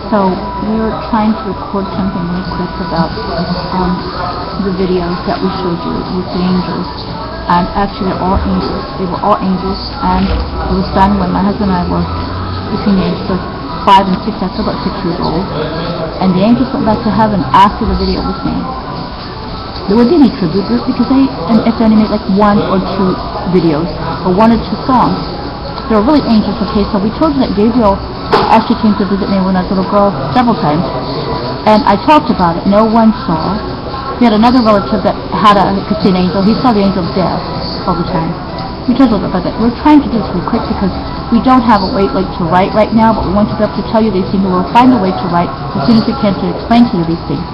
So we were trying to record something real quick about the videos that we showed you with the angels. And actually they're all angels. They were all angels, and it was done when my husband and I were between the ages of 5 and 6, I was about 6 years old. And the angels went back to heaven after the video was made. There would be any tribute group because if they only made like 1 or 2 videos, or 1 or 2 songs, they were really angels. Okay, so we told you that Gabriel actually came to visit me when I was a little girl several times, and I talked about it. No one saw. We had another relative that could see an angel. He saw the angel of death all the time. We told a little bit about that. We're trying to do this really quick because we don't have a way to write right now, but we want to be able to tell you these things, and we'll find a way to write as soon as we can to explain to you these things.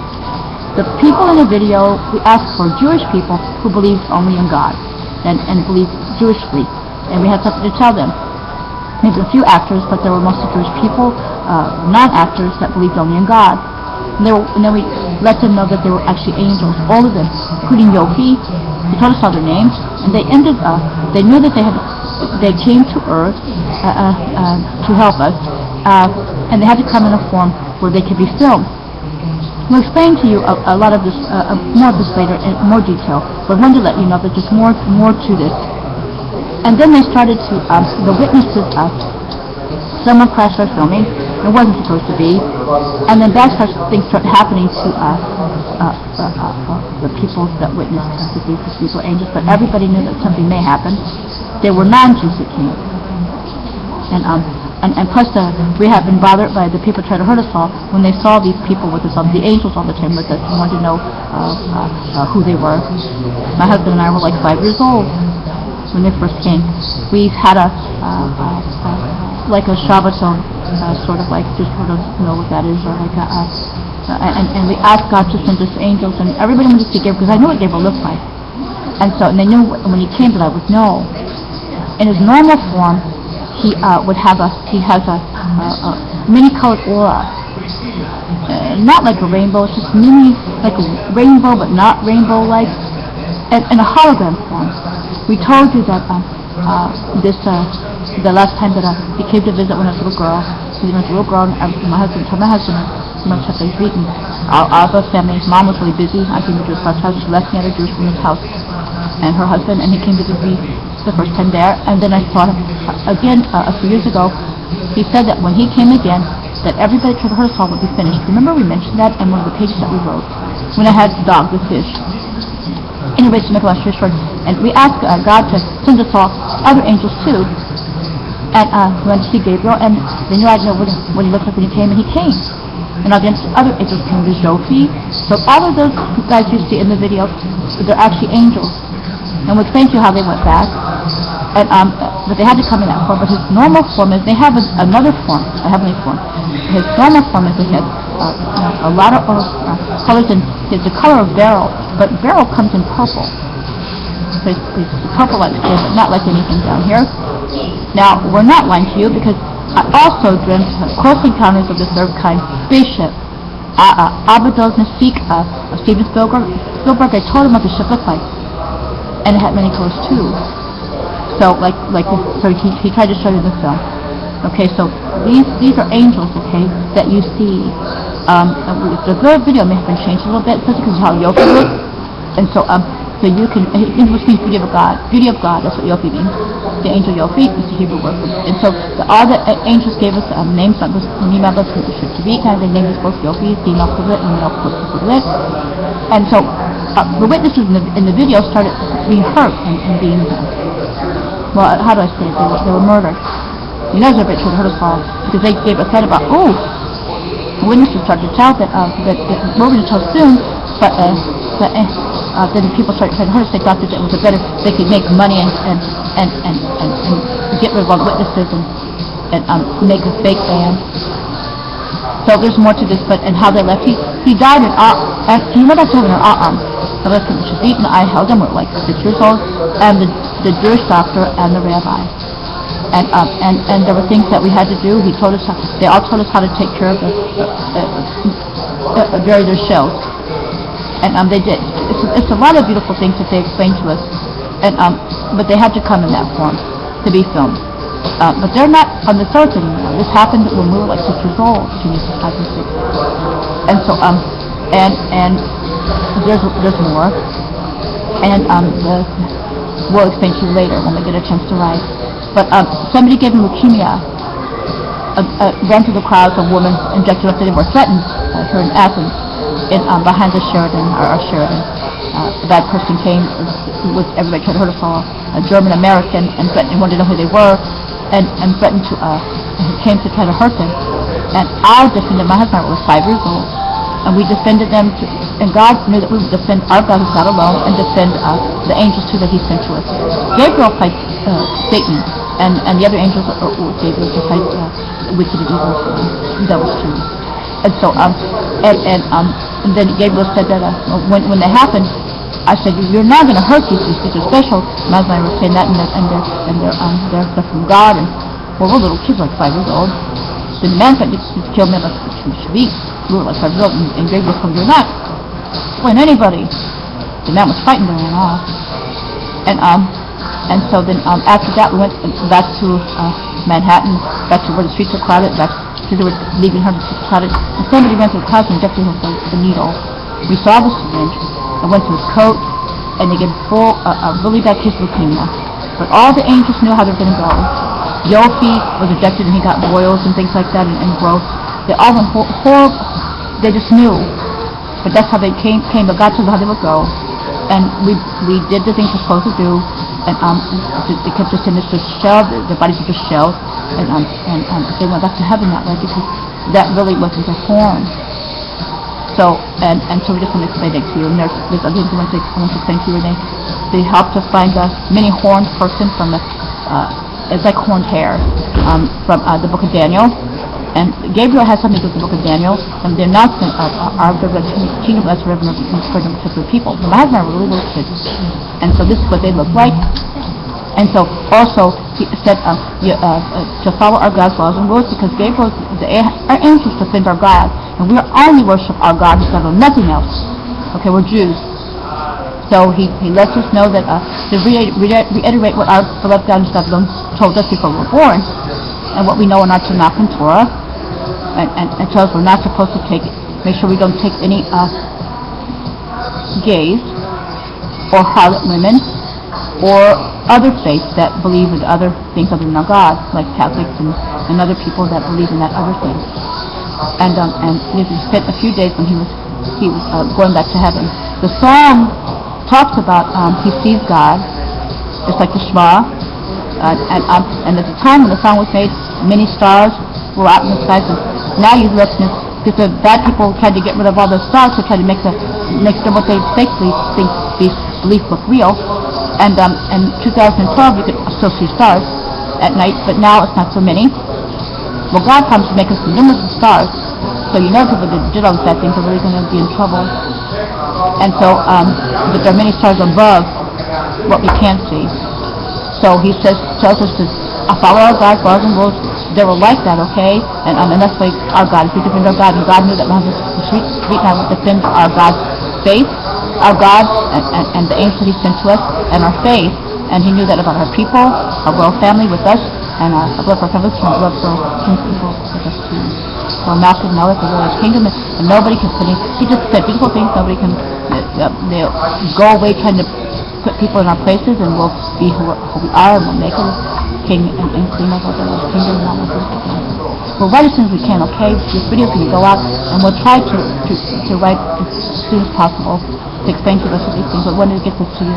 The people in the video, we asked for Jewish people who believe only in God and believe Jewishly, and we had something to tell them. Maybe a few actors, but there were mostly Jewish people, non-actors that believed only in God. And then we let them know that they were actually angels, all of them, including Yofi. They told us all their names, and they knew that they came to Earth to help us, and they had to come in a form where they could be filmed. We'll explain to you a lot of this, more of this later in more detail, but I wanted to let you know that there's more to this. And then they started to, the witnesses, someone crashed our filming, it wasn't supposed to be, and then bad things started happening to the people that witnessed these were angels, but everybody knew that something may happen. There were non-Jews that came, and plus we have been bothered by the people trying to hurt us all when they saw these people with us, the angels all the time with us, and wanted to know who they were. My husband and I were like 5 years old when they first came. We had like a Shabbaton, sort of like, just sort of know what that is, or like and we asked God to send us angels, and everybody wanted to see Gabriel, because I knew what Gabriel looked like. And they knew when he came that I would know. In his normal form, he has a many-colored aura. Not like a rainbow, it's just like a rainbow, but not rainbow-like, and in a hologram form. We told you that the last time that he came to visit when I was a little girl, and my husband told my husband, and our other family, Mom was really busy. I came to Jewish house. She left me at a Jewish woman's house, and her husband, and he came to visit me the first time there. And then I saw him again a few years ago. He said that when he came again, that everybody to the rehearsal would be finished. Remember we mentioned that in one of the pages that we wrote when I had the dog, the fish. Anyways, to make a long story short, and we asked God to send us all other angels too, and we went to see Gabriel, and they knew I'd know what he looked like when he came, and he came. And again, other angels came to Zophie. So all of those guys you see in the video, they're actually angels. And we'll explain to you how they went back. And but they had to come in that form. But his normal form is, they have another form, a heavenly form. His normal form is that he has a lot of colors, and he has the color of beryl, but beryl comes in purple. So it's purple like skin, but not like anything down here. Now, we're not lying to you, because I also dreamt Close Encounters of the Third Kind spaceship. Abados Nasik of Steven Spielberg, I told him what the ship looked like, and it had many colors too. So he tried to show you the film. Okay, so these are angels, okay, that you see. The video may have been changed a little bit, especially because of how Yofi looks, and so you can, which means beauty of God, that's what Yofi means. The angel Yofi is the Hebrew word. And so all the angels gave us names, like Nimabas and Shivit, and they named us both Yofi, female equivalent and male equivalent. And so the witnesses in the video started being hurt and being, well, how do I say it? They were murdered. You know they're a bit trying to hurt us all, because they gave us that about, the witnesses started to tell that we're going to tell soon, but then people started trying to hurt us. They thought that it was they could make money and get rid of all the witnesses and make a fake band. So there's more to this, and how they left. He died and he went up to heaven in our arms. I left him in Shivit, and I held him. We were like 6 years old, and the Jewish doctor and the rabbi. And there were things that we had to do. They all told us how to take care of bury their shells. And they did. It's a lot of beautiful things that they explained to us. And but they had to come in that form to be filmed. But they're not on this earth anymore. This happened when we were like 6 years old, between 5 and 6. And so, and there's more. And we'll explain to you later when we get a chance to write. But somebody gave him leukemia. Ran through the crowds, a woman injected us, they were threatened here in Athens, behind the Sheridan, our Sheridan. A bad person came, everybody tried to hurt us all, a German American, and threatened, wanted to know who they were, and threatened to, came to try to hurt them. And I defended, my husband was 5 years old, and we defended them, and God knew that we would defend our God who's not alone, and defend the angels too that He sent to us. Gabriel fights Satan, and the other angels are Gabriel to fight wicked and evil devils too. And so, and then Gabriel said that when they happened, I said, you're not going to hurt these are special. My husband was saying that, and they're from God. And well, we're little kids, like 5 years old. The man said, just kill me like we were like 5 years old, and Gabriel said, you're not killing anybody. The man was fighting, they ran off. And so then after that, we went back to Manhattan, back to where the streets were crowded, back to where leaving her the streets crowded. And somebody ran through the crowd and injected him with a needle. We saw the syringe. I went to his coat, and they gave a really bad case of leukemia. But all the angels knew how they were going to go. Yofi was injected, and he got boils and things like that, and growth. They all went horrible. They just knew. But that's how they came. But God told them how they would go. And we did the things we're supposed to do. And they kept us in this shell. Their bodies were just shells. And they went back to heaven that way because that really wasn't a form. So, and so we just want to explain it to you. And there's other things I want to explain to you. They helped us find a mini horned person from it's like horned hair, from the book of Daniel. And Gabriel has something to do with the book of Daniel, and the announcement of our kingdom as reverend for the particular people. My husband and I were really little kids. And so this is what they look like. And so also he said to follow our God's laws and rules, because Gabriel, our angels defend our God, and we only worship our God who's God, nothing else. Okay, we're Jews. So he lets us know that to reiterate what our beloved God who's God told us before we were born, and what we know in our Tanakh and Torah, and tells us we're not supposed to make sure we don't take any gays or harlot women or other faiths that believe in other things other than our God, like Catholics and other people that believe in that other thing. And he spent a few days when he was going back to heaven. The song talks about he sees God, just like the Shema. And at the time when the song was made, many stars were out in the sky. So now you listen, because the bad people tried to get rid of all the stars to try to make what they fakely think belief look real. And in 2012 you could still see stars at night, but now it's not so many. Well, God comes to make us numerous stars, so you know people that did all these bad things are really going to be in trouble. And so, but there are many stars above what we can't see. So he tells us to follow our God's laws and rules. They were like that, okay? And that's why our God, if we defend our God, and God knew that we have this sweet now would defend our God's faith, our God, and the angels that He sent to us, and our faith. And He knew that about our people, our royal family with us, and our love for our families, and our love for King's people with us too. So Malcolm know that the Lord's kingdom, and nobody can put He just said beautiful things. Nobody can they'll go away trying to put people in our places, and we'll be who we are, and we'll make Him king and queen of the Lord's kingdom and all of this. We'll write as soon as we can, okay? This video is going to go out, and we'll try to write as soon as possible to explain to us these things, but when to get this to you.